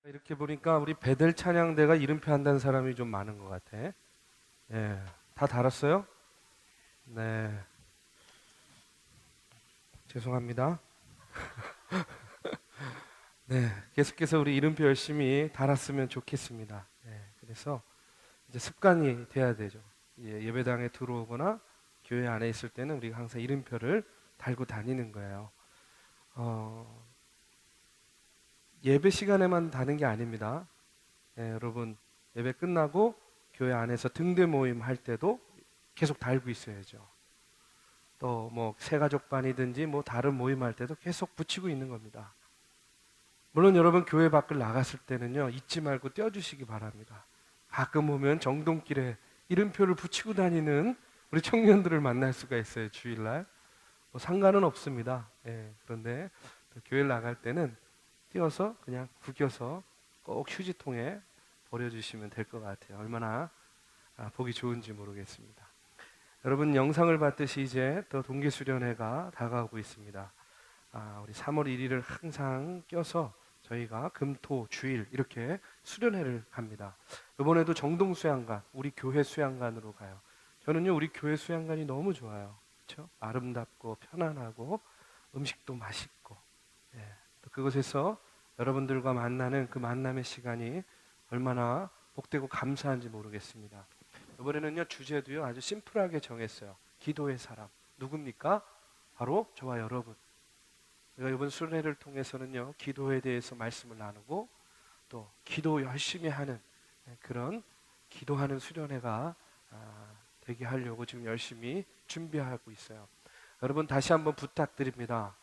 이렇게 보니까 우리 베델 찬양대가 이름표 한다는 사람이 좀 많은 것 같아. 예, 다 달았어요? 네, 죄송합니다. 네, 계속해서 우리 이름표 열심히 달았으면 좋겠습니다. 그래서 이제 습관이 돼야 되죠. 예배당에 들어오거나 교회 안에 있을 때는 우리가 항상 이름표를 달고 다니는 거예요. 어, 예배 시간에만 다는 게 아닙니다. 여러분, 예배 끝나고 교회 안에서 등대 모임 할 때도 계속 달고 있어야죠. 또 뭐 새가족반이든지 뭐 다른 모임할 때도 계속 붙이고 있는 겁니다. 물론 여러분 교회 밖을 나갔을 때는요, 잊지 말고 떼어주시기 바랍니다. 가끔 보면 정동길에 이름표를 붙이고 다니는 우리 청년들을 만날 수가 있어요. 주일날 뭐 상관은 없습니다. 그런데 또 교회를 나갈 때는 띄어서 그냥 구겨서 꼭 휴지통에 버려주시면 될 것 같아요. 얼마나 보기 좋은지 모르겠습니다. 여러분 영상을 봤듯이 이제 또 동계수련회가 다가오고 있습니다. 우리 3월 1일을 항상 껴서 저희가 금, 토, 주일 이렇게 수련회를 갑니다. 이번에도 정동수양관, 우리 교회 수양관으로 가요. 저는요 우리 교회 수양관이 너무 좋아요. 그렇죠? 아름답고 편안하고 음식도 맛있고, 또 그곳에서 여러분들과 만나는 그 만남의 시간이 얼마나 복되고 감사한지 모르겠습니다. 이번에는요 주제도요 아주 심플하게 정했어요. 기도의 사람 누굽니까? 바로 저와 여러분. 제가 이번 수련회를 통해서는요 기도에 대해서 말씀을 나누고 또 기도 열심히 하는 그런 기도하는 수련회가 되게 하려고 지금 열심히 준비하고 있어요. 여러분 다시 한번 부탁드립니다.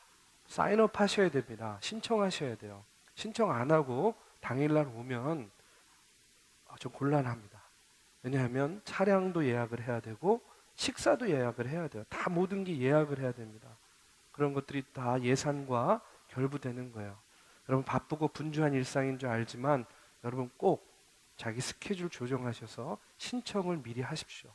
사인업 하셔야 됩니다. 신청하셔야 돼요. 신청 안 하고 당일날 오면 좀 곤란합니다. 왜냐하면 차량도 예약을 해야 되고 식사도 예약을 해야 돼요. 다 모든 게 예약을 해야 됩니다. 그런 것들이 다 예산과 결부되는 거예요. 여러분 바쁘고 분주한 일상인 줄 알지만 여러분 꼭 자기 스케줄 조정하셔서 신청을 미리 하십시오.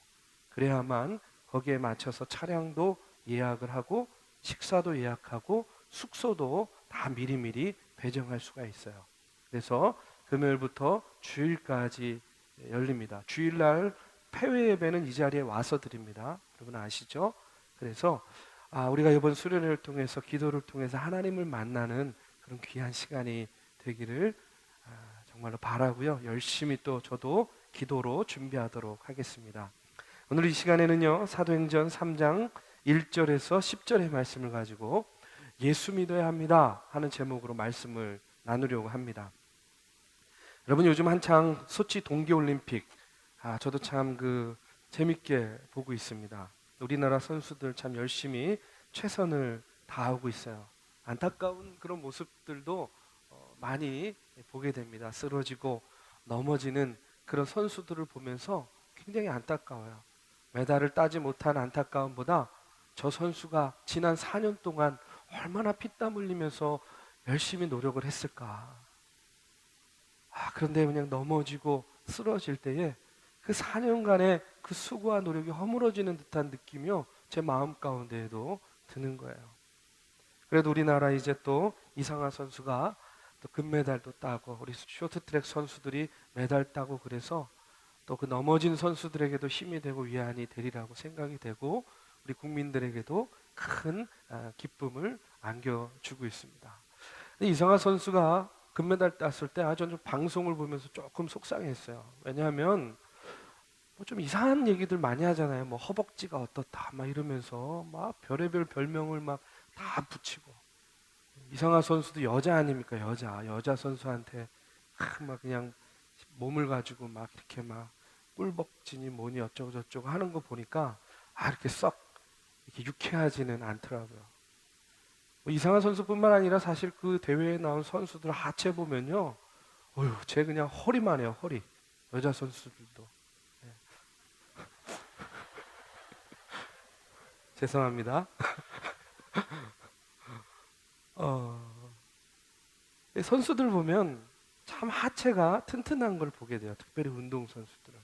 그래야만 거기에 맞춰서 차량도 예약을 하고 식사도 예약하고 숙소도 다 미리미리 배정할 수가 있어요. 그래서 금요일부터 주일까지 열립니다. 주일날 폐회 예배는 이 자리에 와서 드립니다. 여러분 아시죠? 그래서 우리가 이번 수련회를 통해서 기도를 통해서 하나님을 만나는 그런 귀한 시간이 되기를 정말로 바라고요. 열심히 또 저도 기도로 준비하도록 하겠습니다. 오늘 이 시간에는요. 사도행전 3장 1절에서 10절의 말씀을 가지고 예수 믿어야 합니다 하는 제목으로 말씀을 나누려고 합니다. 여러분 요즘 한창 소치 동계올림픽 저도 참 재밌게 보고 있습니다. 우리나라 선수들 참 열심히 최선을 다하고 있어요. 안타까운 그런 모습들도 많이 보게 됩니다. 쓰러지고 넘어지는 그런 선수들을 보면서 굉장히 안타까워요. 메달을 따지 못한 안타까움보다 저 선수가 지난 4년 동안 얼마나 피땀 흘리면서 열심히 노력을 했을까. 그런데 그냥 넘어지고 쓰러질 때에 그 4년간의 그 수고와 노력이 허물어지는 듯한 느낌이요. 제 마음 가운데에도 드는 거예요. 그래도 우리나라 이제 또 이상하 선수가 또 금메달도 따고 우리 쇼트트랙 선수들이 메달 따고 그래서 또 그 넘어진 선수들에게도 힘이 되고 위안이 되리라고 생각이 되고 우리 국민들에게도 큰 기쁨을 안겨주고 있습니다. 이상하 선수가 금메달 땄을 때 저는 방송을 보면서 조금 속상했어요. 왜냐하면 좀 이상한 얘기들 많이 하잖아요. 뭐 허벅지가 어떻다 막 이러면서 막 별의별 별명을 막 다 붙이고. 이상하 선수도 여자 아닙니까? 여자 선수한테 막 그냥 몸을 가지고 막 이렇게 막 꿀벅지니 뭐니 어쩌고 저쩌고 하는 거 보니까 이렇게 썩 이렇게 유쾌하지는 않더라고요. 이상한 선수뿐만 아니라 사실 그 대회에 나온 선수들 하체 보면요, 쟤 그냥 허리만 해요, 허리. 여자 선수들도. 죄송합니다. 선수들 보면 참 하체가 튼튼한 걸 보게 돼요. 특별히 운동 선수들은.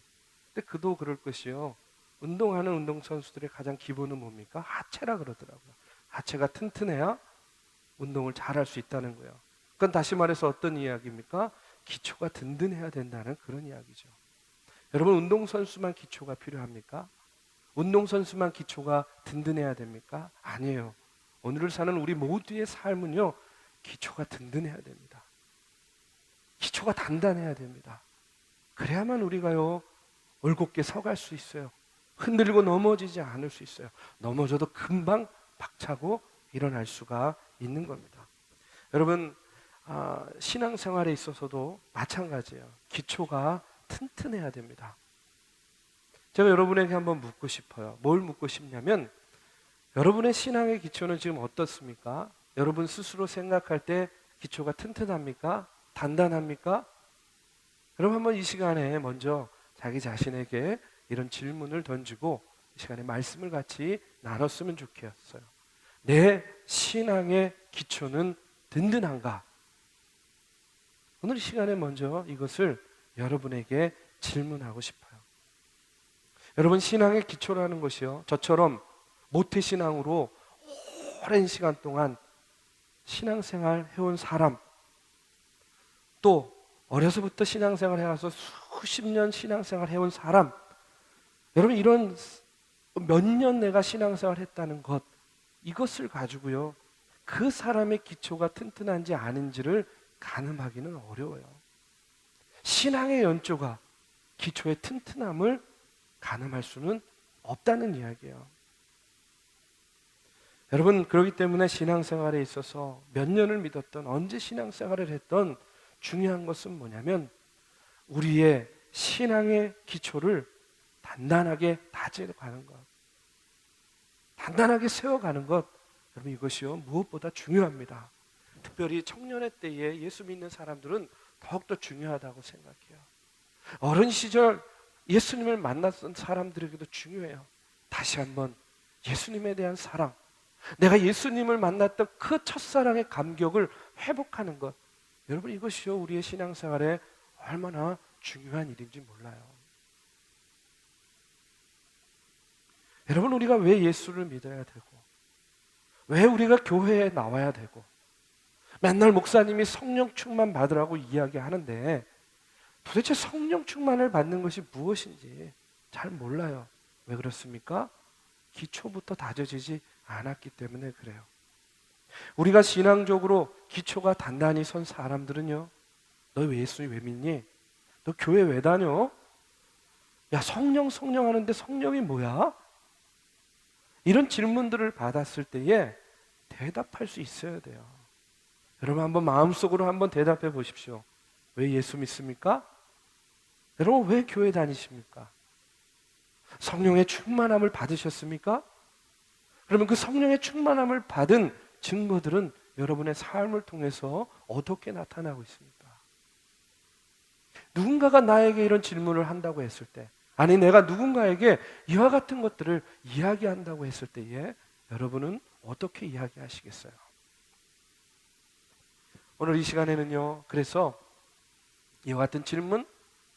근데 그도 그럴 것이요. 운동하는 운동 선수들의 가장 기본은 뭡니까? 하체라 그러더라고요. 하체가 튼튼해야 운동을 잘할 수 있다는 거예요. 그건 다시 말해서 어떤 이야기입니까? 기초가 든든해야 된다는 그런 이야기죠. 여러분, 운동선수만 기초가 필요합니까? 운동선수만 기초가 든든해야 됩니까? 아니에요. 오늘을 사는 우리 모두의 삶은요, 기초가 든든해야 됩니다. 기초가 단단해야 됩니다. 그래야만 우리가요, 올곧게 서갈 수 있어요. 흔들고 넘어지지 않을 수 있어요. 넘어져도 금방 박차고 일어날 수가 있는 겁니다. 여러분, 신앙생활에 있어서도 마찬가지예요. 기초가 튼튼해야 됩니다. 제가 여러분에게 한번 묻고 싶어요. 뭘 묻고 싶냐면, 여러분의 신앙의 기초는 지금 어떻습니까? 여러분 스스로 생각할 때 기초가 튼튼합니까? 단단합니까? 여러분, 한번 이 시간에 먼저 자기 자신에게 이런 질문을 던지고 이 시간에 말씀을 같이 나눴으면 좋겠어요. 내 신앙의 기초는 든든한가? 오늘 이 시간에 먼저 이것을 여러분에게 질문하고 싶어요. 여러분, 신앙의 기초라는 것이요, 저처럼 모태신앙으로 오랜 시간 동안 신앙생활 해온 사람, 또 어려서부터 신앙생활 해와서 수십 년 신앙생활 해온 사람, 여러분, 이런 몇 년 내가 신앙생활 했다는 것, 이것을 가지고요, 그 사람의 기초가 튼튼한지 아닌지를 가늠하기는 어려워요. 신앙의 연조가 기초의 튼튼함을 가늠할 수는 없다는 이야기예요. 여러분, 그렇기 때문에 신앙생활에 있어서 몇 년을 믿었던, 언제 신앙생활을 했던 중요한 것은 뭐냐면, 우리의 신앙의 기초를 단단하게 다져가는 것, 단단하게 세워가는 것, 여러분, 이것이요, 무엇보다 중요합니다. 특별히 청년의 때에 예수 믿는 사람들은 더욱더 중요하다고 생각해요. 어린 시절 예수님을 만났던 사람들에게도 중요해요. 다시 한번 예수님에 대한 사랑, 내가 예수님을 만났던 그 첫사랑의 감격을 회복하는 것, 여러분, 이것이요, 우리의 신앙생활에 얼마나 중요한 일인지 몰라요. 여러분, 우리가 왜 예수를 믿어야 되고, 왜 우리가 교회에 나와야 되고, 맨날 목사님이 성령 충만 받으라고 이야기하는데 도대체 성령 충만을 받는 것이 무엇인지 잘 몰라요. 왜 그렇습니까? 기초부터 다져지지 않았기 때문에 그래요. 우리가 신앙적으로 기초가 단단히 선 사람들은요, 너 왜 예수님 왜 믿니? 너 교회 왜 다녀? 야, 성령 하는데 성령이 뭐야? 이런 질문들을 받았을 때에 대답할 수 있어야 돼요. 여러분, 한번 마음속으로 한번 대답해 보십시오. 왜 예수 믿습니까? 여러분, 왜 교회 다니십니까? 성령의 충만함을 받으셨습니까? 그러면 그 성령의 충만함을 받은 증거들은 여러분의 삶을 통해서 어떻게 나타나고 있습니까? 누군가가 나에게 이런 질문을 한다고 했을 때, 아니 내가 누군가에게 이와 같은 것들을 이야기한다고 했을 때에 여러분은 어떻게 이야기하시겠어요? 오늘 이 시간에는요, 그래서 이와 같은 질문,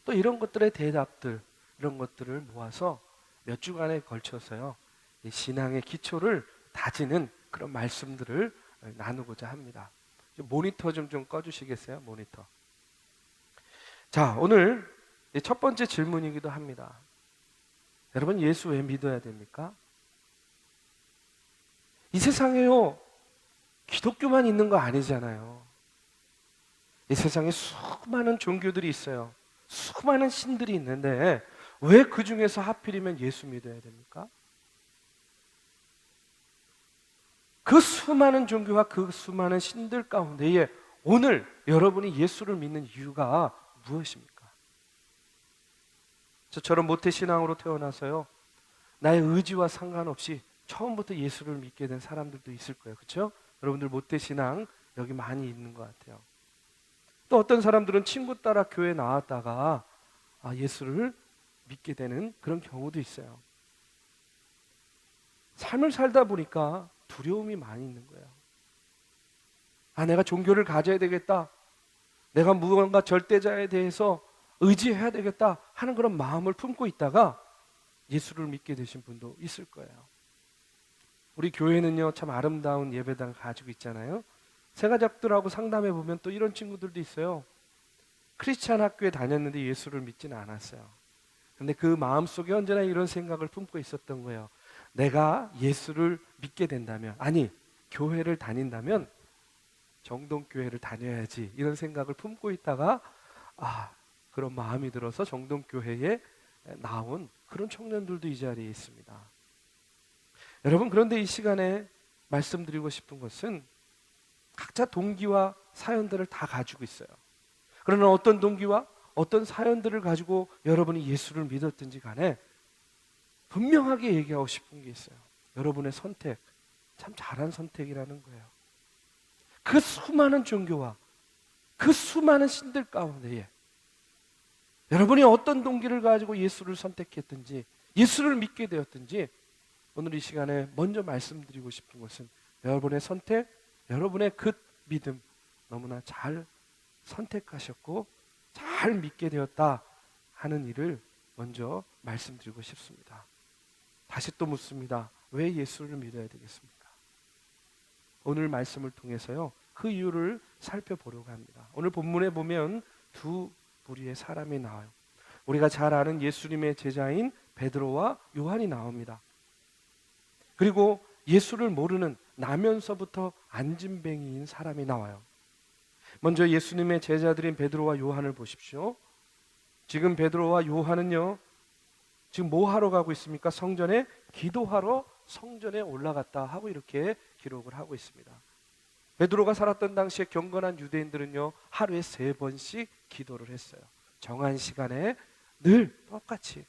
또 이런 것들의 대답들, 이런 것들을 모아서 몇 주간에 걸쳐서요, 이 신앙의 기초를 다지는 그런 말씀들을 나누고자 합니다. 모니터 좀 꺼주시겠어요? 모니터. 자, 오늘 첫 번째 질문이기도 합니다. 여러분, 예수 왜 믿어야 됩니까? 이 세상에요, 기독교만 있는 거 아니잖아요. 이 세상에 수많은 종교들이 있어요. 수많은 신들이 있는데 왜 그 중에서 하필이면 예수 믿어야 됩니까? 그 수많은 종교와 그 수많은 신들 가운데에 오늘 여러분이 예수를 믿는 이유가 무엇입니까? 저처럼 모태신앙으로 태어나서요, 나의 의지와 상관없이 처음부터 예수를 믿게 된 사람들도 있을 거예요. 그렇죠? 여러분들 모태신앙 여기 많이 있는 것 같아요. 또 어떤 사람들은 친구 따라 교회 나왔다가 예수를 믿게 되는 그런 경우도 있어요. 삶을 살다 보니까 두려움이 많이 있는 거예요. 내가 종교를 가져야 되겠다, 내가 무언가 절대자에 대해서 의지해야 되겠다 하는 그런 마음을 품고 있다가 예수를 믿게 되신 분도 있을 거예요. 우리 교회는요, 참 아름다운 예배당을 가지고 있잖아요. 새가족들하고 상담해 보면 또 이런 친구들도 있어요. 크리스찬 학교에 다녔는데 예수를 믿지는 않았어요. 근데 그 마음속에 언제나 이런 생각을 품고 있었던 거예요. 내가 예수를 믿게 된다면, 아니 교회를 다닌다면 정동교회를 다녀야지, 이런 생각을 품고 있다가 그런 마음이 들어서 정동교회에 나온 그런 청년들도 이 자리에 있습니다. 여러분, 그런데 이 시간에 말씀드리고 싶은 것은 각자 동기와 사연들을 다 가지고 있어요. 그러나 어떤 동기와 어떤 사연들을 가지고 여러분이 예수를 믿었든지 간에 분명하게 얘기하고 싶은 게 있어요. 여러분의 선택, 참 잘한 선택이라는 거예요. 그 수많은 종교와 그 수많은 신들 가운데에 여러분이 어떤 동기를 가지고 예수를 선택했든지 예수를 믿게 되었든지, 오늘 이 시간에 먼저 말씀드리고 싶은 것은 여러분의 선택, 여러분의 그 믿음 너무나 잘 선택하셨고 잘 믿게 되었다 하는 일을 먼저 말씀드리고 싶습니다. 다시 또 묻습니다. 왜 예수를 믿어야 되겠습니까? 오늘 말씀을 통해서요, 그 이유를 살펴보려고 합니다. 오늘 본문에 보면 두 부류의 사람이 나와요. 우리가 잘 아는 예수님의 제자인 베드로와 요한이 나옵니다. 그리고 예수를 모르는 나면서부터 안진뱅이인 사람이 나와요. 먼저 예수님의 제자들인 베드로와 요한을 보십시오. 지금 베드로와 요한은요, 지금 뭐 하러 가고 있습니까? 성전에 기도하러 성전에 올라갔다 하고 이렇게 기록을 하고 있습니다. 베드로가 살았던 당시에 경건한 유대인들은요, 하루에 3번씩 기도를 했어요. 정한 시간에 늘 똑같이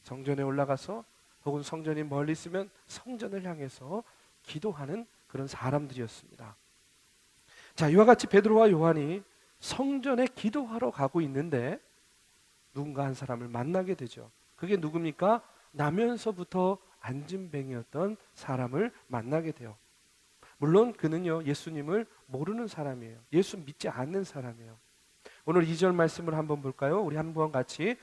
성전에 올라가서, 혹은 성전이 멀리 있으면 성전을 향해서 기도하는 그런 사람들이었습니다. 자, 이와 같이 베드로와 요한이 성전에 기도하러 가고 있는데 누군가 한 사람을 만나게 되죠. 그게 누굽니까? 나면서부터 안진뱅이였던 사람을 만나게 돼요. 물론 그는요, 예수님을 모르는 사람이에요. 예수 믿지 않는 사람이에요. 오늘 2절 말씀을 한번 볼까요? 우리 한번 같이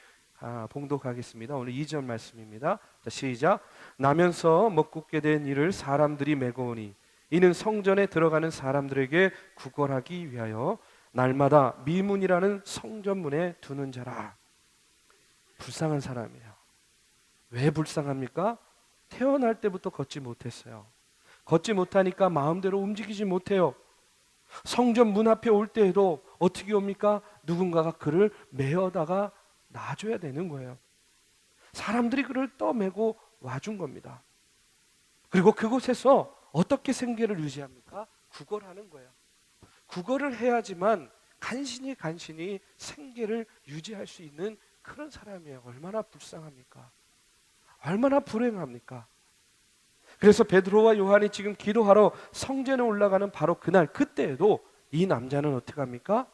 봉독하겠습니다. 오늘 2절 말씀입니다. 자, 시작. 나면서 먹고 된 이를 사람들이 메고 오니 이는 성전에 들어가는 사람들에게 구걸하기 위하여 날마다 미문이라는 성전문에 두는 자라. 불쌍한 사람이에요. 왜 불쌍합니까? 태어날 때부터 걷지 못했어요. 걷지 못하니까 마음대로 움직이지 못해요. 성전 문 앞에 올 때에도 어떻게 옵니까? 누군가가 그를 메어다가 놔줘야 되는 거예요. 사람들이 그를 떠메고 와준 겁니다. 그리고 그곳에서 어떻게 생계를 유지합니까? 구걸하는 거예요. 구걸을 해야지만 간신히 생계를 유지할 수 있는 그런 사람이에요. 얼마나 불쌍합니까? 얼마나 불행합니까? 그래서 베드로와 요한이 지금 기도하러 성전에 올라가는 바로 그날, 그때에도 이 남자는 어떻게 합니까?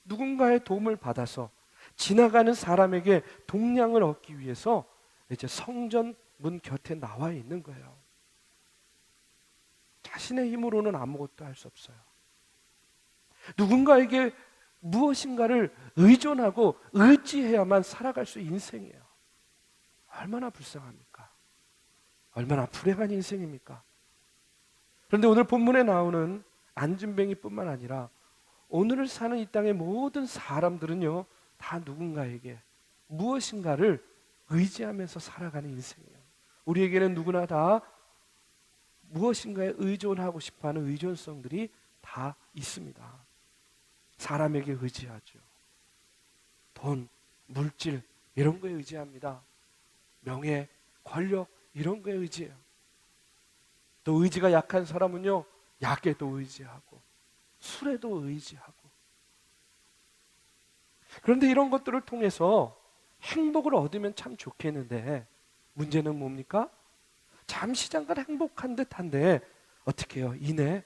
누군가의 도움을 받아서 지나가는 사람에게 동량을 얻기 위해서 이제 성전 문 곁에 나와 있는 거예요. 자신의 힘으로는 아무것도 할 수 없어요. 누군가에게 무엇인가를 의존하고 의지해야만 살아갈 수 있는 인생이에요. 얼마나 불쌍합니까? 얼마나 불행한 인생입니까? 그런데 오늘 본문에 나오는 안진뱅이뿐만 아니라 오늘을 사는 이 땅의 모든 사람들은요, 다 누군가에게 무엇인가를 의지하면서 살아가는 인생이에요. 우리에게는 누구나 다 무엇인가에 의존하고 싶어하는 의존성들이 다 있습니다. 사람에게 의지하죠. 돈, 물질 이런 거에 의지합니다. 명예, 권력 이런 거에 의지해요. 또 의지가 약한 사람은요, 약에도 의지하고 술에도 의지하고. 그런데 이런 것들을 통해서 행복을 얻으면 참 좋겠는데 문제는 뭡니까? 잠시 잠깐 행복한 듯한데 어떻게 해요? 이내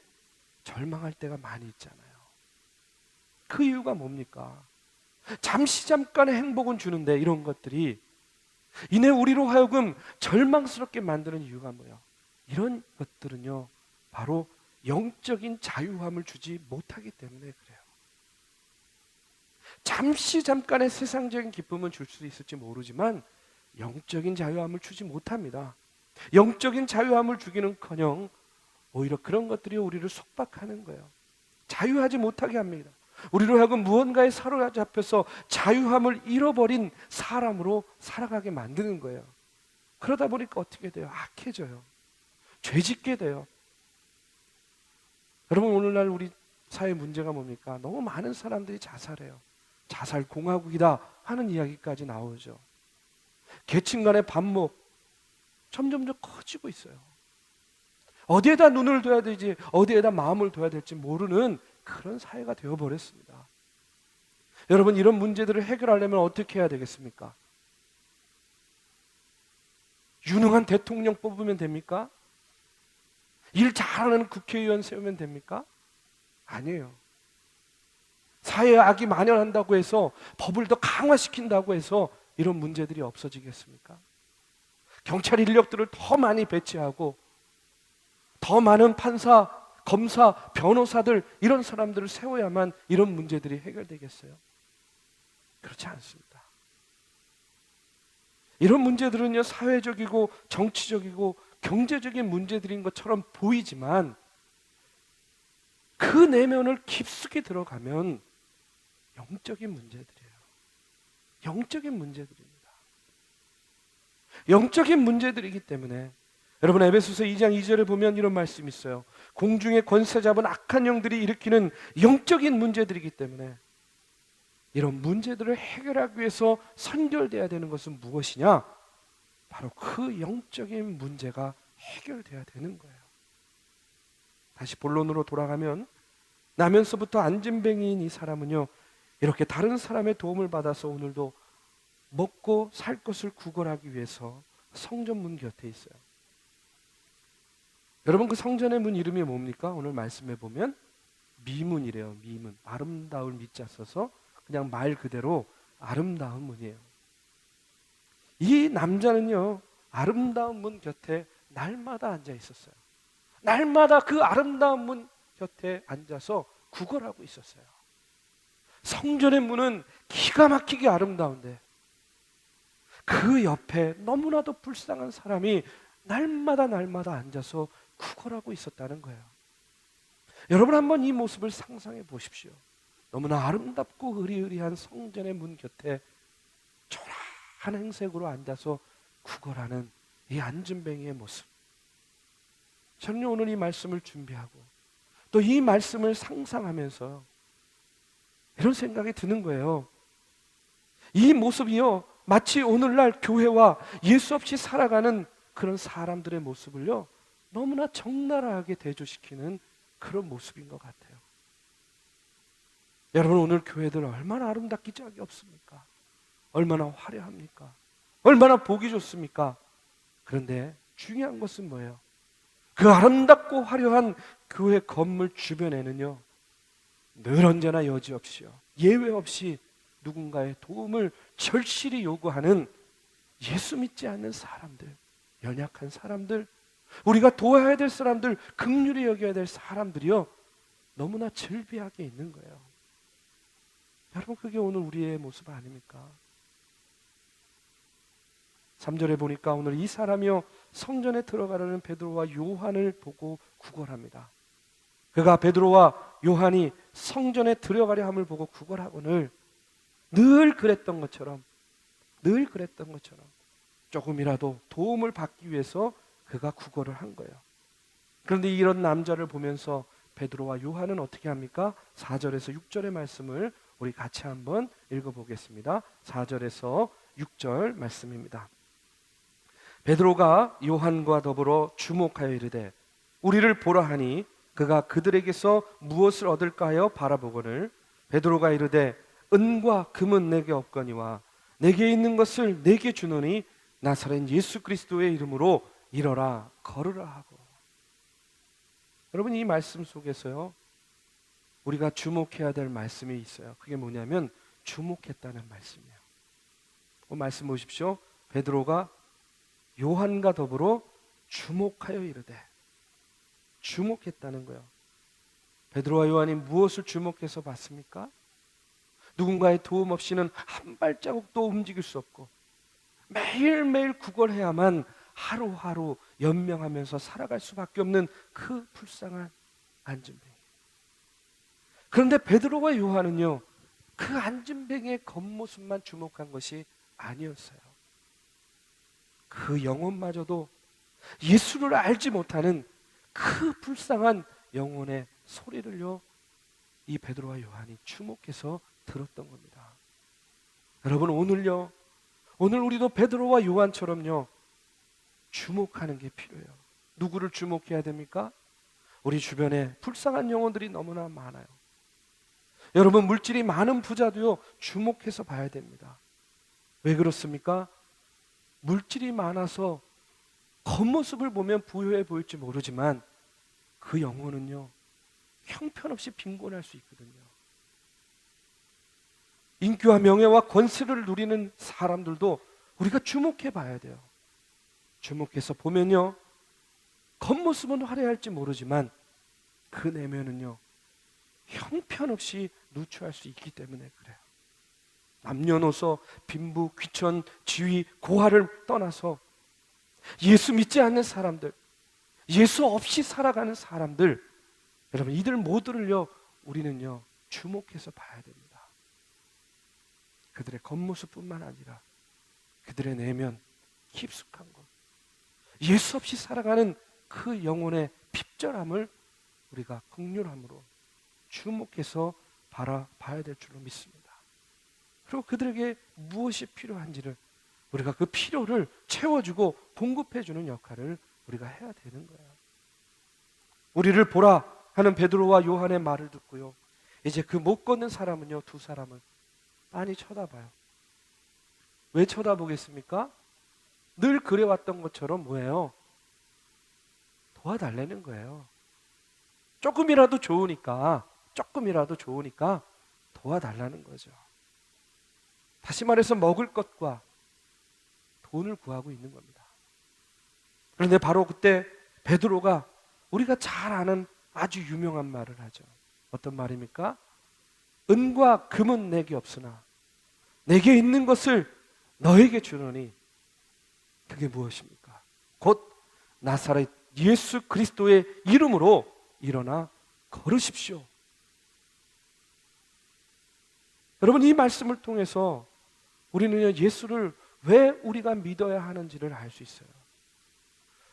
절망할 때가 많이 있잖아요. 그 이유가 뭡니까? 잠시 잠깐의 행복은 주는데 이런 것들이 이내 우리로 하여금 절망스럽게 만드는 이유가 뭐예요? 이런 것들은요, 바로 영적인 자유함을 주지 못하기 때문에 그래요. 잠시 잠깐의 세상적인 기쁨은 줄 수 있을지 모르지만 영적인 자유함을 주지 못합니다. 영적인 자유함을 주기는커녕 오히려 그런 것들이 우리를 속박하는 거예요. 자유하지 못하게 합니다. 우리로 하여금 무언가에 사로잡혀서 자유함을 잃어버린 사람으로 살아가게 만드는 거예요. 그러다 보니까 어떻게 돼요? 악해져요. 죄짓게 돼요. 여러분, 오늘날 우리 사회 문제가 뭡니까? 너무 많은 사람들이 자살해요. 자살 공화국이다 하는 이야기까지 나오죠. 계층 간의 반목 점점 더 커지고 있어요. 어디에다 눈을 둬야 되지, 어디에다 마음을 둬야 될지 모르는 그런 사회가 되어버렸습니다. 여러분, 이런 문제들을 해결하려면 어떻게 해야 되겠습니까? 유능한 대통령 뽑으면 됩니까? 일 잘하는 국회의원 세우면 됩니까? 아니에요. 사회에 악이 만연한다고 해서, 법을 더 강화시킨다고 해서 이런 문제들이 없어지겠습니까? 경찰 인력들을 더 많이 배치하고 더 많은 판사, 검사, 변호사들, 이런 사람들을 세워야만 이런 문제들이 해결되겠어요? 그렇지 않습니다. 이런 문제들은요, 사회적이고 정치적이고 경제적인 문제들인 것처럼 보이지만 그 내면을 깊숙이 들어가면 영적인 문제들이에요. 영적인 문제들입니다. 영적인 문제들이기 때문에 여러분, 에베소서 2장 2절에 보면 이런 말씀이 있어요. 공중의 권세 잡은 악한 영들이 일으키는 영적인 문제들이기 때문에 이런 문제들을 해결하기 위해서 선결돼야 되는 것은 무엇이냐? 바로 그 영적인 문제가 해결돼야 되는 거예요. 다시 본론으로 돌아가면, 나면서부터 안진뱅이인 이 사람은요, 이렇게 다른 사람의 도움을 받아서 오늘도 먹고 살 것을 구걸하기 위해서 성전 문 곁에 있어요. 여러분, 그 성전의 문 이름이 뭡니까? 오늘 말씀해 보면 미문이래요. 미문. 아름다울 미자 써서 그냥 말 그대로 아름다운 문이에요. 이 남자는요, 아름다운 문 곁에 날마다 앉아 있었어요. 날마다 그 아름다운 문 곁에 앉아서 구걸하고 있었어요. 성전의 문은 기가 막히게 아름다운데 그 옆에 너무나도 불쌍한 사람이 날마다 앉아서 구걸하고 있었다는 거예요. 여러분, 한번 이 모습을 상상해 보십시오. 너무나 아름답고 으리으리한 성전의 문 곁에 초라한 행색으로 앉아서 구걸하는 이 안진뱅이의 모습. 저는 오늘 이 말씀을 준비하고 또 이 말씀을 상상하면서 이런 생각이 드는 거예요. 이 모습이요, 마치 오늘날 교회와 예수 없이 살아가는 그런 사람들의 모습을요, 너무나 적나라하게 대조시키는 그런 모습인 것 같아요. 여러분, 오늘 교회들 얼마나 아름답기 짝이 없습니까? 얼마나 화려합니까? 얼마나 보기 좋습니까? 그런데 중요한 것은 뭐예요? 그 아름답고 화려한 교회 건물 주변에는요, 늘 언제나 여지없이요, 예외 없이 누군가의 도움을 절실히 요구하는 예수 믿지 않는 사람들, 연약한 사람들, 우리가 도와야 될 사람들, 긍휼히 여겨야 될 사람들이요, 너무나 즐비하게 있는 거예요. 여러분, 그게 오늘 우리의 모습 아닙니까? 3절에 보니까 오늘 이 사람이요, 성전에 들어가려는 베드로와 요한을 보고 구걸합니다. 그가 베드로와 요한이 성전에 들어가려 함을 보고 구걸하거늘 늘 그랬던 것처럼 조금이라도 도움을 받기 위해서 그가 구걸을 한 거예요. 그런데 이런 남자를 보면서 베드로와 요한은 어떻게 합니까? 4절에서 6절의 말씀을 우리 같이 한번 읽어보겠습니다. 4절에서 6절 말씀입니다. 베드로가 요한과 더불어 주목하여 이르되 우리를 보라 하니 그가 그들에게서 무엇을 얻을까 하여 바라보거늘 베드로가 이르되 은과 금은 내게 없거니와 내게 있는 것을 내게 주노니 나사렛 예수 그리스도의 이름으로 일어라 걸으라 하고. 여러분, 이 말씀 속에서요, 우리가 주목해야 될 말씀이 있어요. 그게 뭐냐면 주목했다는 말씀이에요. 그 말씀 보십시오. 베드로가 요한과 더불어 주목하여 이르되, 주목했다는 거예요. 베드로와 요한이 무엇을 주목해서 봤습니까? 누군가의 도움 없이는 한 발자국도 움직일 수 없고 매일매일 구걸해야만 하루하루 연명하면서 살아갈 수밖에 없는 그 불쌍한 안진뱅이. 그런데 베드로와 요한은요, 그 안진뱅이의 겉모습만 주목한 것이 아니었어요. 그 영혼마저도 예수를 알지 못하는 그 불쌍한 영혼의 소리를요, 이 베드로와 요한이 주목해서 들었던 겁니다. 여러분, 오늘요, 오늘 우리도 베드로와 요한처럼요, 주목하는 게 필요해요. 누구를 주목해야 됩니까? 우리 주변에 불쌍한 영혼들이 너무나 많아요. 여러분, 물질이 많은 부자도요, 주목해서 봐야 됩니다. 왜 그렇습니까? 물질이 많아서 겉모습을 보면 부유해 보일지 모르지만 그 영혼은요, 형편없이 빈곤할 수 있거든요. 인기와 명예와 권세를 누리는 사람들도 우리가 주목해 봐야 돼요. 주목해서 보면요, 겉모습은 화려할지 모르지만 그 내면은요, 형편없이 누추할 수 있기 때문에 그래요. 남녀노소, 빈부, 귀천, 지위, 고하를 떠나서 예수 믿지 않는 사람들, 예수 없이 살아가는 사람들, 여러분, 이들 모두를요, 우리는요, 주목해서 봐야 됩니다. 그들의 겉모습뿐만 아니라 그들의 내면, 깊숙한 것, 예수 없이 살아가는 그 영혼의 핍절함을 우리가 긍휼함으로 주목해서 바라봐야 될 줄로 믿습니다. 그리고 그들에게 무엇이 필요한지를 우리가 그 필요를 채워주고 공급해주는 역할을 우리가 해야 되는 거예요. 우리를 보라 하는 베드로와 요한의 말을 듣고요, 이제 그 못 걷는 사람은요, 두 사람은 빤히 쳐다봐요. 왜 쳐다보겠습니까? 늘 그래왔던 것처럼 뭐예요? 도와달라는 거예요. 조금이라도 좋으니까 도와달라는 거죠. 다시 말해서 먹을 것과 돈을 구하고 있는 겁니다. 그런데 바로 그때 베드로가 우리가 잘 아는 아주 유명한 말을 하죠. 어떤 말입니까? 은과 금은 내게 없으나 내게 있는 것을 너에게 주노니 그게 무엇입니까? 곧 나사렛 예수 그리스도의 이름으로 일어나 걸으십시오. 여러분, 이 말씀을 통해서 우리는요, 예수를 왜 우리가 믿어야 하는지를 알 수 있어요.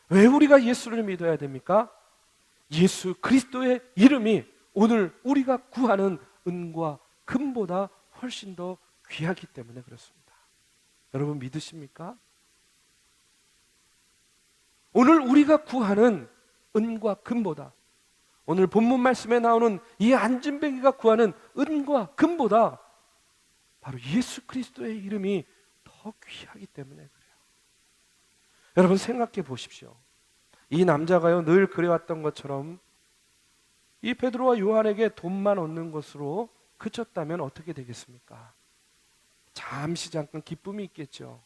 왜 우리가 예수를 믿어야 됩니까? 예수 그리스도의 이름이 오늘 우리가 구하는 은과 금보다 훨씬 더 귀하기 때문에 그렇습니다. 여러분, 믿으십니까? 오늘 우리가 구하는 은과 금보다, 오늘 본문 말씀에 나오는 이 안진뱅이가 구하는 은과 금보다 바로 예수 그리스도의 이름이 더 귀하기 때문에 그래요. 여러분, 생각해 보십시오. 이 남자가요, 늘 그래왔던 것처럼 이 베드로와 요한에게 돈만 얻는 것으로 그쳤다면 어떻게 되겠습니까? 잠시 잠깐 기쁨이 있겠죠.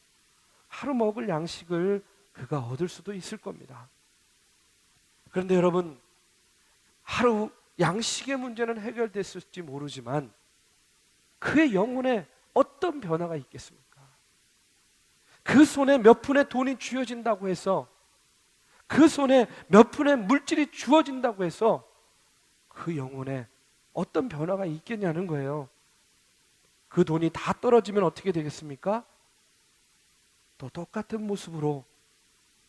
하루 먹을 양식을 그가 얻을 수도 있을 겁니다. 그런데 여러분, 하루 양식의 문제는 해결됐을지 모르지만 그의 영혼에 어떤 변화가 있겠습니까? 그 손에 몇 푼의 돈이 쥐어진다고 해서, 그 손에 몇 푼의 물질이 주어진다고 해서 그 영혼에 어떤 변화가 있겠냐는 거예요. 그 돈이 다 떨어지면 어떻게 되겠습니까? 또 똑같은 모습으로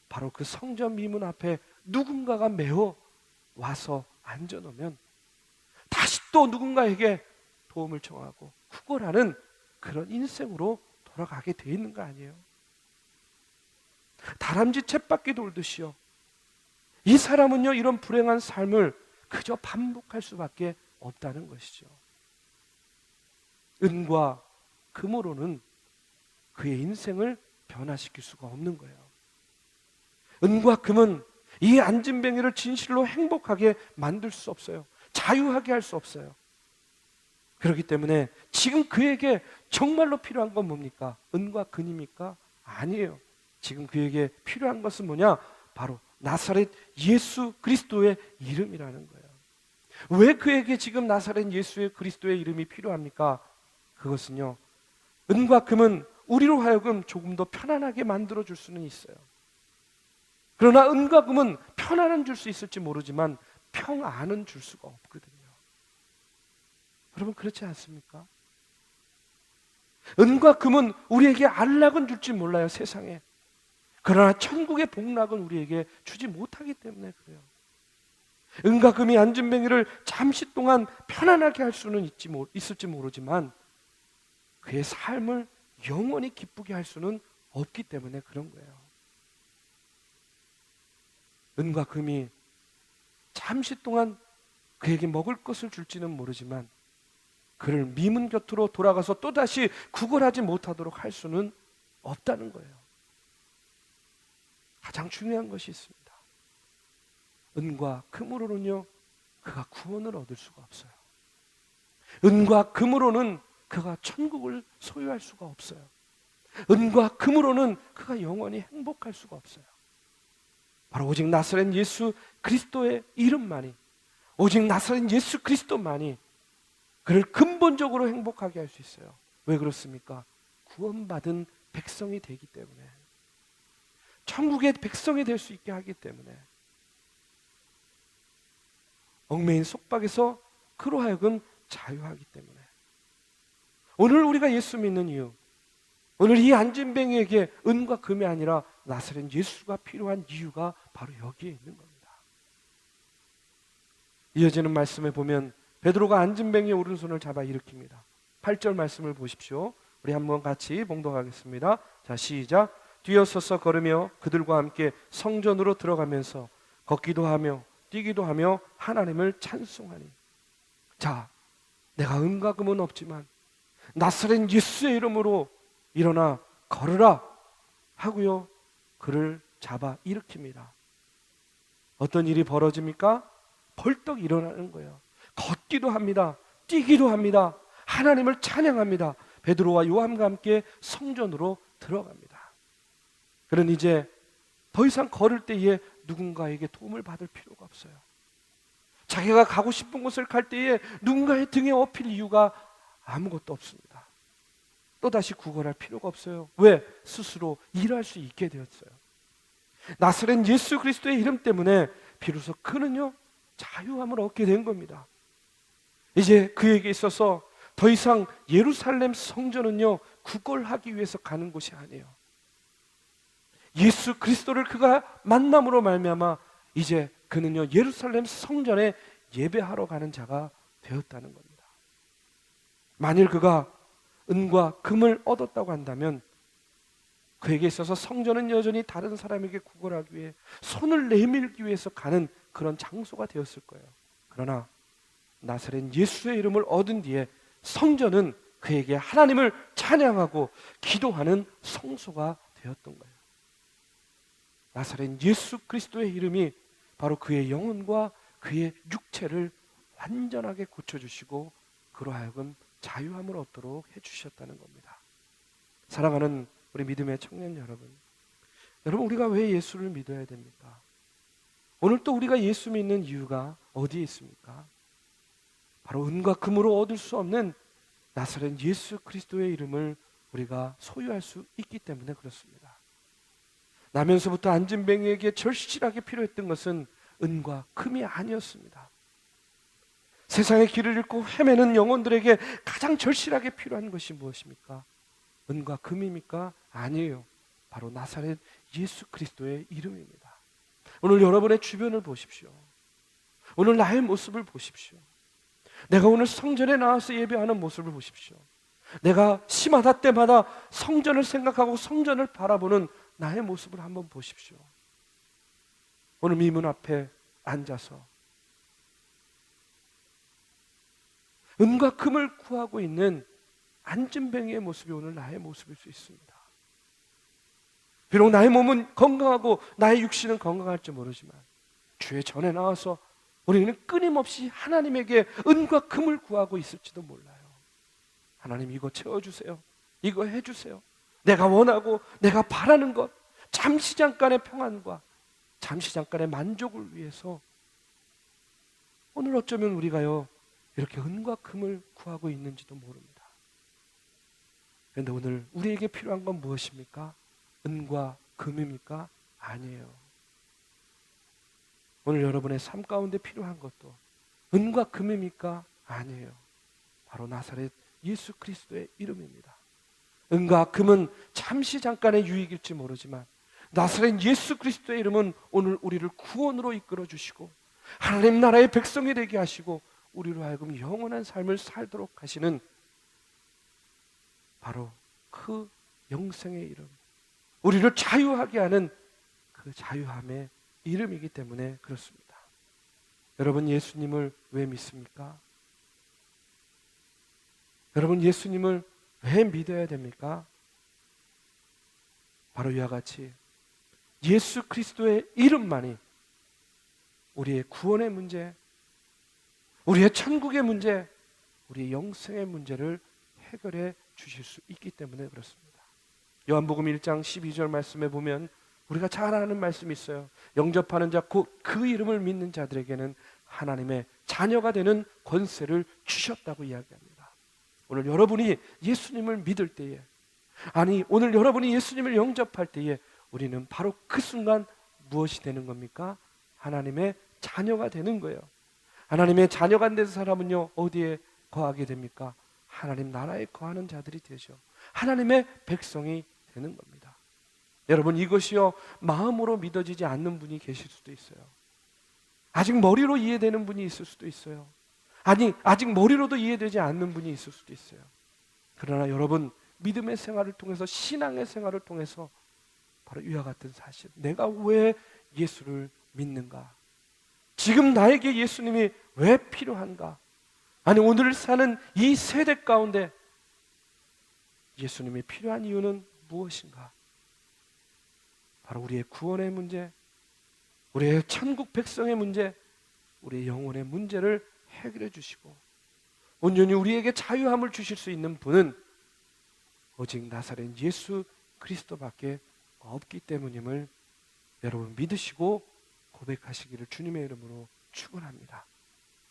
바로 그 성전 미문 앞에 누군가가 메워 와서 앉아놓으면 다시 또 누군가에게 도움을 청하고 구걸하는 그런 인생으로 돌아가게 돼 있는 거 아니에요? 다람쥐 쳇바퀴 돌듯이요, 이 사람은요, 이런 불행한 삶을 그저 반복할 수밖에 없다는 것이죠. 은과 금으로는 그의 인생을 변화시킬 수가 없는 거예요. 은과 금은 이 안진뱅이를 진실로 행복하게 만들 수 없어요. 자유하게 할 수 없어요. 그렇기 때문에 지금 그에게 정말로 필요한 건 뭡니까? 은과 금입니까? 아니에요. 지금 그에게 필요한 것은 뭐냐? 바로 나사렛 예수 그리스도의 이름이라는 거예요. 왜 그에게 지금 나사렛 예수의 그리스도의 이름이 필요합니까? 그것은요, 은과 금은 우리로 하여금 조금 더 편안하게 만들어줄 수는 있어요. 그러나 은과 금은 편안은 줄 수 있을지 모르지만 평안은 줄 수가 없거든요. 여러분 그렇지 않습니까? 은과 금은 우리에게 안락은 줄지 몰라요, 세상에. 그러나 천국의 복락은 우리에게 주지 못하기 때문에 그래요. 은과 금이 안진뱅이를 잠시 동안 편안하게 할 수는 있을지 모르지만 그의 삶을 영원히 기쁘게 할 수는 없기 때문에 그런 거예요. 은과 금이 잠시 동안 그에게 먹을 것을 줄지는 모르지만 그를 미문 곁으로 돌아가서 또다시 구걸하지 못하도록 할 수는 없다는 거예요. 가장 중요한 것이 있습니다. 은과 금으로는요, 그가 구원을 얻을 수가 없어요. 은과 금으로는 그가 천국을 소유할 수가 없어요. 은과 금으로는 그가 영원히 행복할 수가 없어요. 바로 오직 나사렛 예수 그리스도의 이름만이, 오직 나사렛 예수 그리스도만이 그를 근본적으로 행복하게 할 수 있어요. 왜 그렇습니까? 구원받은 백성이 되기 때문에, 천국의 백성이 될 수 있게 하기 때문에, 얽매인 속박에서 그로 하여금 자유하기 때문에. 오늘 우리가 예수 믿는 이유, 오늘 이 안진뱅이에게 은과 금이 아니라 나사렛 예수가 필요한 이유가 바로 여기에 있는 겁니다. 이어지는 말씀에 보면 베드로가 안진뱅이의 오른손을 잡아 일으킵니다. 8절 말씀을 보십시오. 우리 한번 같이 봉독하겠습니다. 자, 시작. 뛰어서서 걸으며 그들과 함께 성전으로 들어가면서 걷기도 하며 뛰기도 하며 하나님을 찬송하니. 자, 내가 은과 금은 없지만 나사렛 예수의 이름으로 일어나 걸으라 하고요, 그를 잡아 일으킵니다. 어떤 일이 벌어집니까? 벌떡 일어나는 거예요. 걷기도 합니다. 뛰기도 합니다. 하나님을 찬양합니다. 베드로와 요한과 함께 성전으로 들어갑니다. 그는 이제 더 이상 걸을 때에 누군가에게 도움을 받을 필요가 없어요. 자기가 가고 싶은 곳을 갈 때에 누군가의 등에 업힐 이유가 아무것도 없습니다. 또다시 구걸할 필요가 없어요. 왜? 스스로 일할 수 있게 되었어요. 나사렛 예수 그리스도의 이름 때문에 비로소 그는요, 자유함을 얻게 된 겁니다. 이제 그에게 있어서 더 이상 예루살렘 성전은요, 구걸하기 위해서 가는 곳이 아니에요. 예수 그리스도를 그가 만남으로 말미암아 이제 그는요, 예루살렘 성전에 예배하러 가는 자가 되었다는 겁니다. 만일 그가 은과 금을 얻었다고 한다면 그에게 있어서 성전은 여전히 다른 사람에게 구걸하기 위해 손을 내밀기 위해서 가는 그런 장소가 되었을 거예요. 그러나 나사렛 예수의 이름을 얻은 뒤에 성전은 그에게 하나님을 찬양하고 기도하는 성소가 되었던 거예요. 나사렛 예수 그리스도의 이름이 바로 그의 영혼과 그의 육체를 완전하게 고쳐주시고 그로 하여금 자유함을 얻도록 해주셨다는 겁니다. 사랑하는 우리 믿음의 청년 여러분, 우리가 왜 예수를 믿어야 됩니까? 오늘 또 우리가 예수 믿는 이유가 어디에 있습니까? 바로 은과 금으로 얻을 수 없는 나사렛 예수 그리스도의 이름을 우리가 소유할 수 있기 때문에 그렇습니다. 나면서부터 안진뱅이에게 절실하게 필요했던 것은 은과 금이 아니었습니다. 세상의 길을 잃고 헤매는 영혼들에게 가장 절실하게 필요한 것이 무엇입니까? 은과 금입니까? 아니에요. 바로 나사렛 예수 그리스도의 이름입니다. 오늘 여러분의 주변을 보십시오. 오늘 나의 모습을 보십시오. 내가 오늘 성전에 나와서 예배하는 모습을 보십시오. 내가 시마다 때마다 성전을 생각하고 성전을 바라보는 나의 모습을 한번 보십시오. 오늘 미문 앞에 앉아서 은과 금을 구하고 있는 안진뱅이의 모습이 오늘 나의 모습일 수 있습니다. 비록 나의 몸은 건강하고 나의 육신은 건강할지 모르지만 주의 전에 나와서 우리는 끊임없이 하나님에게 은과 금을 구하고 있을지도 몰라요. 하나님, 이거 채워주세요. 이거 해주세요. 내가 원하고 내가 바라는 것, 잠시 잠깐의 평안과 잠시 잠깐의 만족을 위해서 오늘 어쩌면 우리가요, 이렇게 은과 금을 구하고 있는지도 모릅니다. 그런데 오늘 우리에게 필요한 건 무엇입니까? 은과 금입니까? 아니에요. 오늘 여러분의 삶 가운데 필요한 것도 은과 금입니까? 아니에요. 바로 나사렛 예수 그리스도의 이름입니다. 은과 금은 잠시 잠깐의 유익일지 모르지만 나사렛 예수 그리스도의 이름은 오늘 우리를 구원으로 이끌어 주시고 하나님 나라의 백성이 되게 하시고 우리로 하여금 영원한 삶을 살도록 하시는 바로 그 영생의 이름, 우리를 자유하게 하는 그 자유함의 이름이기 때문에 그렇습니다. 여러분, 예수님을 왜 믿습니까? 여러분, 예수님을 왜 믿어야 됩니까? 바로 이와 같이 예수 그리스도의 이름만이 우리의 구원의 문제, 우리의 천국의 문제, 우리의 영생의 문제를 해결해 주실 수 있기 때문에 그렇습니다. 요한복음 1장 12절 말씀에 보면 우리가 잘 아는 말씀이 있어요. 영접하는 자 곧 그 이름을 믿는 자들에게는 하나님의 자녀가 되는 권세를 주셨다고 이야기합니다. 오늘 여러분이 예수님을 믿을 때에, 아니 오늘 여러분이 예수님을 영접할 때에 우리는 바로 그 순간 무엇이 되는 겁니까? 하나님의 자녀가 되는 거예요. 하나님의 자녀가 된 사람은요 어디에 거하게 됩니까? 하나님 나라에 거하는 자들이 되죠. 하나님의 백성이 되는 겁니다. 여러분, 이것이요 마음으로 믿어지지 않는 분이 계실 수도 있어요. 아직 머리로 이해되는 분이 있을 수도 있어요. 아니 아직 머리로도 이해되지 않는 분이 있을 수도 있어요. 그러나 여러분, 믿음의 생활을 통해서, 신앙의 생활을 통해서 바로 이와 같은 사실, 내가 왜 예수를 믿는가? 지금 나에게 예수님이 왜 필요한가? 아니 오늘 사는 이 세대 가운데 예수님이 필요한 이유는 무엇인가? 바로 우리의 구원의 문제, 우리의 천국 백성의 문제, 우리의 영혼의 문제를 해결해 주시고 온전히 우리에게 자유함을 주실 수 있는 분은 오직 나사렛 예수 그리스도밖에 없기 때문임을 여러분 믿으시고 고백하시기를 주님의 이름으로 축원합니다.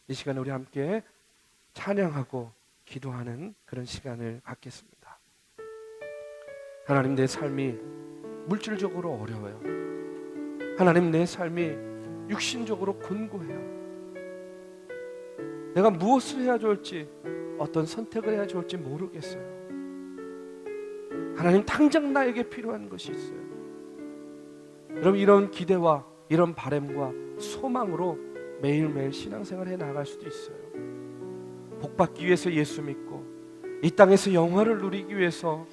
이 시간에 우리 함께 찬양하고 기도하는 그런 시간을 갖겠습니다. 하나님, 내 삶이 물질적으로 어려워요. 하나님, 내 삶이 육신적으로 곤고해요. 내가 무엇을 해야 좋을지, 어떤 선택을 해야 좋을지 모르겠어요. 하나님, 당장 나에게 필요한 것이 있어요. 여러분, 이런 기대와 이런 바람과 소망으로 매일매일 신앙생활을 해 나갈 수도 있어요. 복받기 위해서 예수 믿고 이 땅에서 영화를 누리기 위해서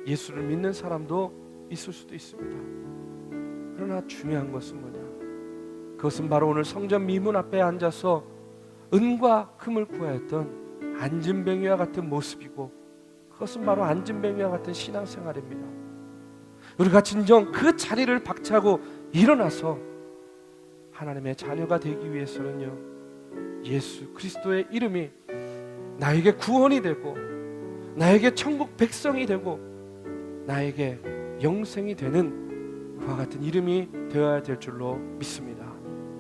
예수를 믿는 사람도 있을 수도 있습니다. 그러나 중요한 것은 뭐냐? 그것은 바로 오늘 성전 미문 앞에 앉아서 은과 금을 구하였던 안진뱅이와 같은 모습이고, 그것은 바로 안진뱅이와 같은 신앙생활입니다. 우리가 진정 그 자리를 박차고 일어나서 하나님의 자녀가 되기 위해서는요, 예수 그리스도의 이름이 나에게 구원이 되고 나에게 천국 백성이 되고 나에게 영생이 되는 그와 같은 이름이 되어야 될 줄로 믿습니다.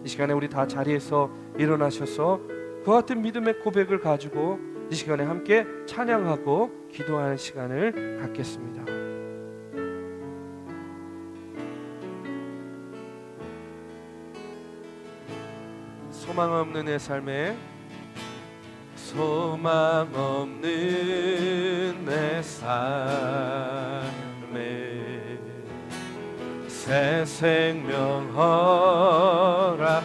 이 시간에 우리 다 자리에서 일어나셔서 그와 같은 믿음의 고백을 가지고 이 시간에 함께 찬양하고 기도하는 시간을 갖겠습니다. 소망 없는 내 삶에, 소망 없는 내 삶에 새 생명 허락하시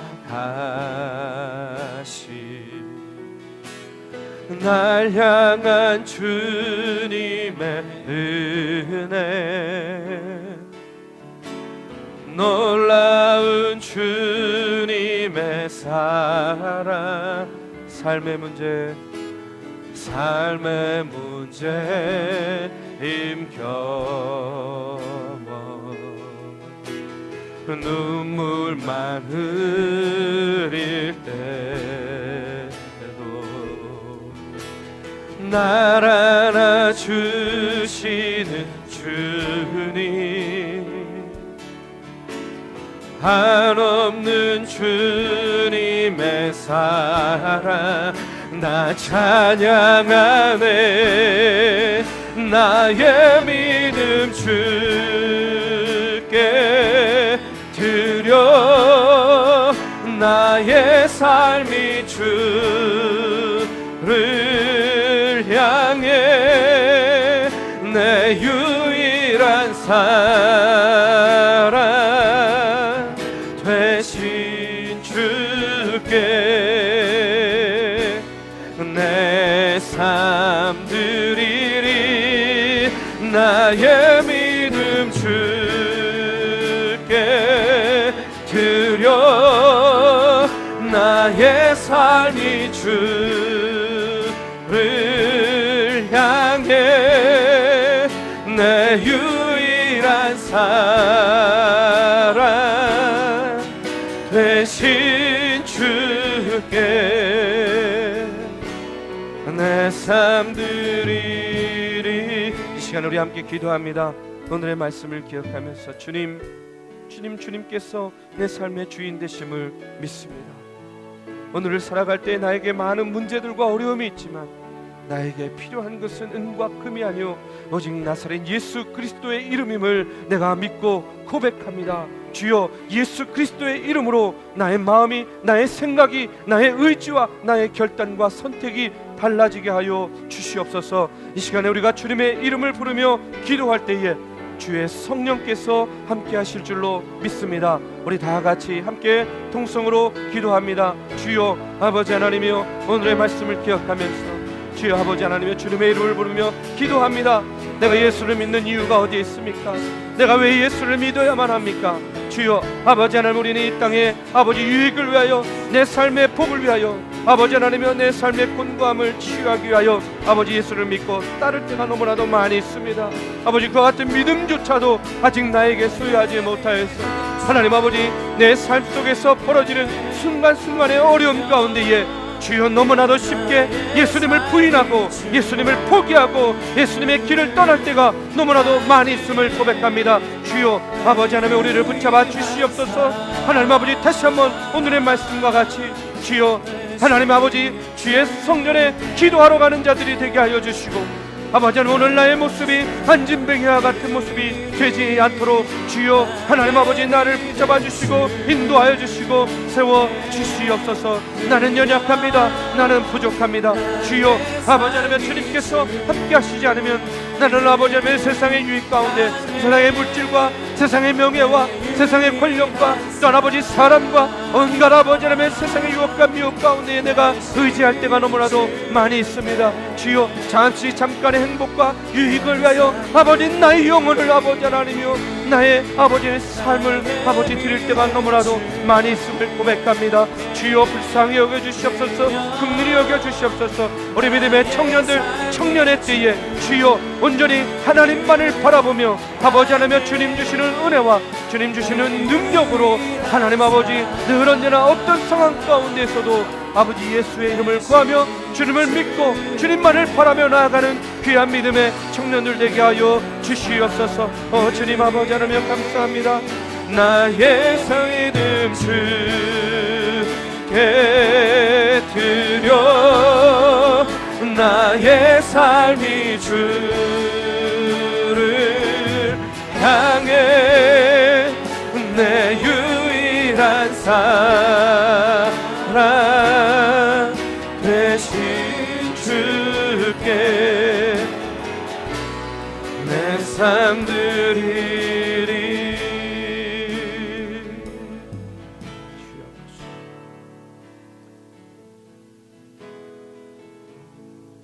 날 향한 주님의 은혜, 놀라운 주님의 사랑, 삶의 문제 임겨워 눈물만 흘릴 때도 날 안아주시는 주님, 한없는 주님의 사랑 나 찬양하네. 나의 믿음 주께 드려 나의 삶이 주를 향해 내 유일한 사랑 되신 주께 내 삶 드리리 나의 믿음 주께 드려 나의 삶이 주를 향해 내 유일한 사랑 되신 주께 내 삶 드리리. 이 시간 우리 함께 기도합니다. 오늘의 말씀을 기억하면서 주님께서 내 삶의 주인 되심을 믿습니다. 오늘을 살아갈 때 나에게 많은 문제들과 어려움이 있지만 나에게 필요한 것은 은과 금이 아니요 오직 나사렛 예수 그리스도의 이름임을 내가 믿고 고백합니다. 주여, 예수 그리스도의 이름으로 나의 마음이, 나의 생각이, 나의 의지와 나의 결단과 선택이 달라지게 하여 주시옵소서. 이 시간에 우리가 주님의 이름을 부르며 기도할 때에 주의 성령께서 함께 하실 줄로 믿습니다. 우리 다 같이 함께 통성으로 기도합니다. 주여 아버지 하나님이여, 오늘의 말씀을 기억하면서 주여 아버지 하나님이여, 주님의 이름을 부르며 기도합니다. 내가 예수를 믿는 이유가 어디에 있습니까? 내가 왜 예수를 믿어야만 합니까? 주여 아버지 하나님, 우리는 이 땅에 아버지 유익을 위하여, 내 삶의 복을 위하여, 아버지 하나님이여 내 삶의 곤고함을 치유하기 위하여 아버지 예수를 믿고 따를 때가 너무나도 많이 있습니다. 아버지, 그와 같은 믿음조차도 아직 나에게 소유하지 못하여서 하나님 아버지, 내 삶 속에서 벌어지는 순간순간의 어려움 가운데에 주여 너무나도 쉽게 예수님을 부인하고 예수님을 포기하고 예수님의 길을 떠날 때가 너무나도 많이 있음을 고백합니다. 주여 아버지 하나님, 우리를 붙잡아 주시옵소서. 하나님 아버지, 다시 한번 오늘의 말씀과 같이 주여 하나님 아버지, 주의 성전에 기도하러 가는 자들이 되게 하여 주시고, 아버지 하나님, 오늘 나의 모습이 안진뱅이와 같은 모습이 되지 않도록 주여 하나님 아버지, 나를 붙잡아 주시고 인도하여 주시고 세워 주시옵소서. 나는 연약합니다. 나는 부족합니다. 주여 아버지 하나님, 주님께서 함께 하시지 않으면 나는 아버지 하나님 세상의 유익 가운데, 세상의 물질과 세상의 명예와 세상의 권력과 또 아버지 사람과 온갖 아버지 하나님 세상의 유혹과 미혹 가운데 내가 의지할 때가 너무나도 많이 있습니다. 주여 잠깐의 행복과 유익을 위하여 아버지 나의 영혼을 아버지 하나님이여 나의 아버지의 삶을 아버지 드릴 때가 너무나도 많이 있음을 고백합니다. 주여 불쌍히 여겨주시옵소서. 긍휼히 여겨주시옵소서. 우리 믿음의 청년의 때에 주여 온전히 하나님만을 바라보며 아버지 하나님 주님 주시는 은혜와 주님 주시는 능력으로 하나님 아버지 늘 언제나 어떤 상황 가운데서도 아버지 예수의 이름을 구하며 주님을 믿고 주님만을 바라며 나아가는 귀한 믿음의 청년들 되게 하여 주시옵소서. 주님 아버지 하나님 감사합니다. 나의 삶을 주께 드려 나의 삶이 주를 향해 내 유일한 사랑 되신 주께 내 삶 드리리.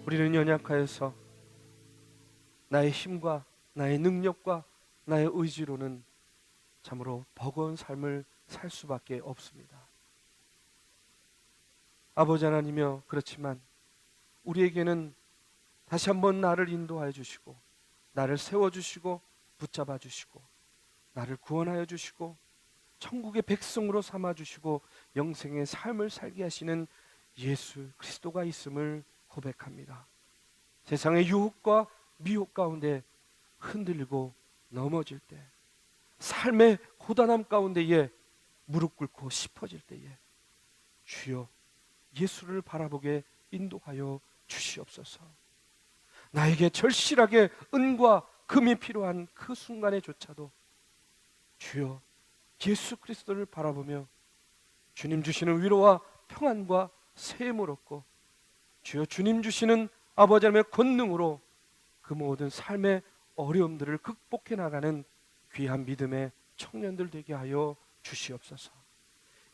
우리는 연약하여서 나의 힘과 나의 능력과 나의 의지로는 참으로 버거운 삶을 살 수밖에 없습니다. 아버지 하나님이여, 그렇지만 우리에게는 다시 한번 나를 인도하여 주시고 나를 세워주시고 붙잡아 주시고 나를 구원하여 주시고 천국의 백성으로 삼아주시고 영생의 삶을 살게 하시는 예수 그리스도가 있음을 고백합니다. 세상의 유혹과 미혹 가운데 흔들리고 넘어질 때, 삶의 고단함 가운데에 무릎 꿇고 싶어질 때에 주여 예수를 바라보게 인도하여 주시옵소서. 나에게 절실하게 은과 금이 필요한 그 순간에조차도 주여 예수 그리스도를 바라보며 주님 주시는 위로와 평안과 샘을 얻고 주여 주님 주시는 아버지 하나님의 권능으로 그 모든 삶의 어려움들을 극복해 나가는 귀한 믿음의 청년들 되게 하여 주시옵소서.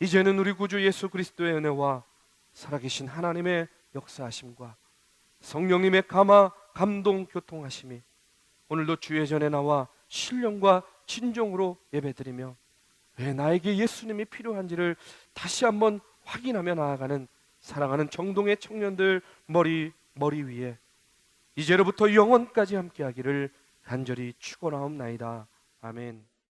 이제는 우리 구주 예수 그리스도의 은혜와 살아계신 하나님의 역사하심과 성령님의 감동 교통하심이 오늘도 주의 전에 나와 신령과 진정으로 예배드리며 왜 나에게 예수님이 필요한지를 다시 한번 확인하며 나아가는 사랑하는 정동의 청년들 머리 위에 이제로부터 영원까지 함께하기를 간절히 축원하옵나이다. 아멘.